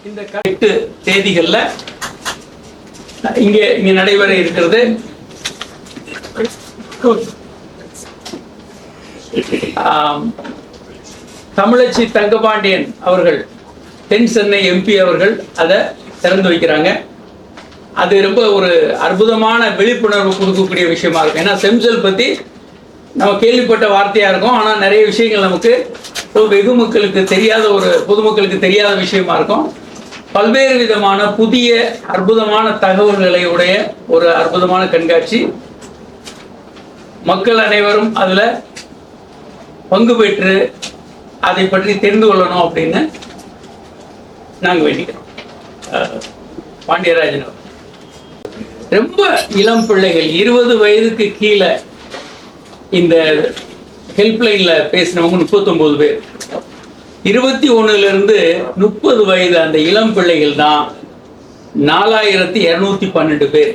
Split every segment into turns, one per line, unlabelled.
இந்த 8 தேதிகள்ல இங்க நடைபெற இருக்கிறது. தமிழச்சி தங்கபாண்டியன் அவர்கள், தென் சென்னை எம்பி அவர்கள் அதை திறந்து வைக்கிறாங்க. அது ரொம்ப ஒரு அற்புதமான விழிப்புணர்வு கொடுக்கக்கூடிய விஷயமா இருக்கும். ஏன்னா செம்செல் பத்தி நம்ம கேள்விப்பட்ட வார்த்தையா இருக்கும், ஆனா நிறைய விஷயங்கள் நமக்கு வெகு மக்களுக்கு தெரியாத, ஒரு பொதுமக்களுக்கு தெரியாத விஷயமா இருக்கும். பல்வேறு விதமான புதிய அற்புதமான தகவல்களை உடைய ஒரு அற்புதமான கண்காட்சி. மக்கள் அனைவரும் அதுல பங்கு பெற்று அதை பற்றி தெரிந்து கொள்ளணும் அப்படின்னு நாங்க வேண்டிக்கிறோம். பாண்டியராஜன் அவர் ரொம்ப இளம் பிள்ளைகள், 20 வயதுக்கு கீழே இந்த ஹெல்ப்லைன்ல பேசினவங்க 39 பேர். 21 to 30 வயது அந்த இளம் பிள்ளைகள் தான் 4212 பேர்.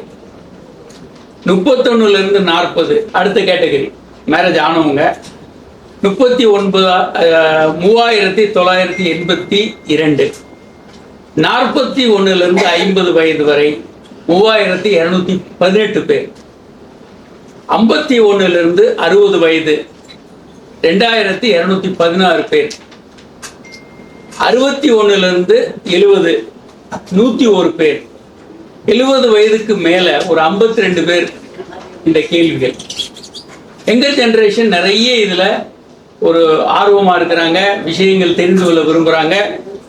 31 to 40 அடுத்த கேட்டகரி மேரேஜ் ஆனவங்க 3982. 41 to 50 வயது வரை 3218 பேர். 51 to 60 வயது 2216 பேர். 61 to 70 101 பேர். 70 வயதுக்கு மேல ஒரு 52 பேர். இந்த கேள்விகள் எங்க ஜெனரேஷன் நிறைய இதுல ஒரு ஆர்வமா இருக்கிறாங்க, விஷயங்கள் தெரிந்து கொள்ள விரும்புறாங்க.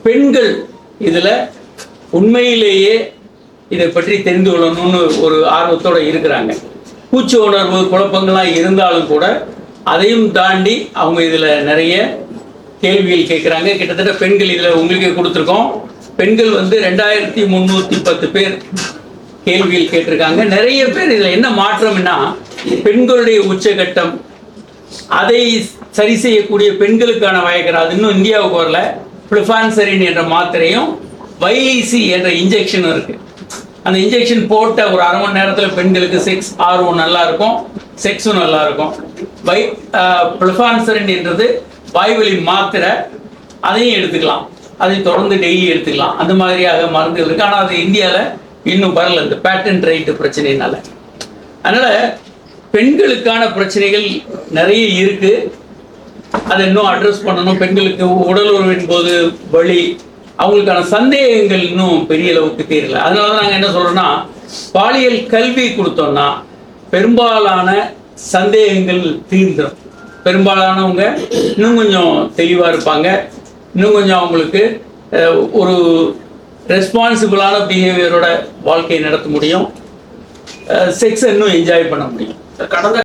பெண்கள் இதுல உண்மையிலேயே இதை பற்றி தெரிந்து கொள்ளணும்னு ஒரு ஆர்வத்தோட இருக்கிறாங்க. கூச்ச உணர்வு குழப்பங்கள்லாம் இருந்தாலும் கூட அதையும் தாண்டி அவங்க இதுல நிறைய கேள்விகள் கேட்கிறாங்க. கிட்டத்தட்ட பெண்கள் இதுல உங்களுக்கே கொடுத்துருக்கோம். பெண்கள் 2310 பேர் கேள்விகள் கேட்டிருக்காங்க. நிறைய பேர் இதுல என்ன மாற்றம்னா, பெண்களுடைய உச்சகட்டம், அதை சரி செய்யக்கூடிய பெண்களுக்கான வயக்கர், அது இன்னும் இந்தியாவுக்கு வரல. பிளிஃபான்சரின் என்ற மாத்திரையும் வைசி என்ற இன்ஜெக்ஷன் இருக்கு. அந்த இன்ஜெக்ஷன் போட்ட ஒரு அரை மணி நேரத்தில் பெண்களுக்கு செக்ஸ் ஆர்வம் நல்லா இருக்கும், செக்ஸும் நல்லா இருக்கும். பிளிஃபான்சரின் என்றது வாய்வழி மாத்திரை, அதையும் எடுத்துக்கலாம், அதை தொடர்ந்து டெய்லி எடுத்துக்கலாம். அந்த மாதிரியாக மருந்துகள் இருக்கு. ஆனால் அது இந்தியாவில் இன்னும் வரல, இந்த பேட்டன்ட் ரைட் பிரச்சனைனால. அதனால பெண்களுக்கான பிரச்சனைகள் நிறைய இருக்கு, அதை இன்னும் அட்ரஸ் பண்ணணும். பெண்களுக்கு உடல் உறவின் போது வலி, அவங்களுக்கான சந்தேகங்கள் இன்னும் பெரிய அளவுக்கு தெரியல. அதனால நாங்கள் என்ன சொல்றோம்னா, பாலியல் கல்வி கொடுத்தோம்னா பெரும்பாலான சந்தேகங்கள் தீர்ந்துடும். பெரும்பாலானவங்க இன்னும் கொஞ்சம் தெளிவா இருப்பாங்க, இன்னும் கொஞ்சம் அவங்களுக்கு ஒரு ரெஸ்பான்சிபிளான பிஹேவியரோட வாழ்க்கையை நடத்த முடியும், செக்ஸை இன்னும் என்ஜாய் பண்ண முடியும். கடந்த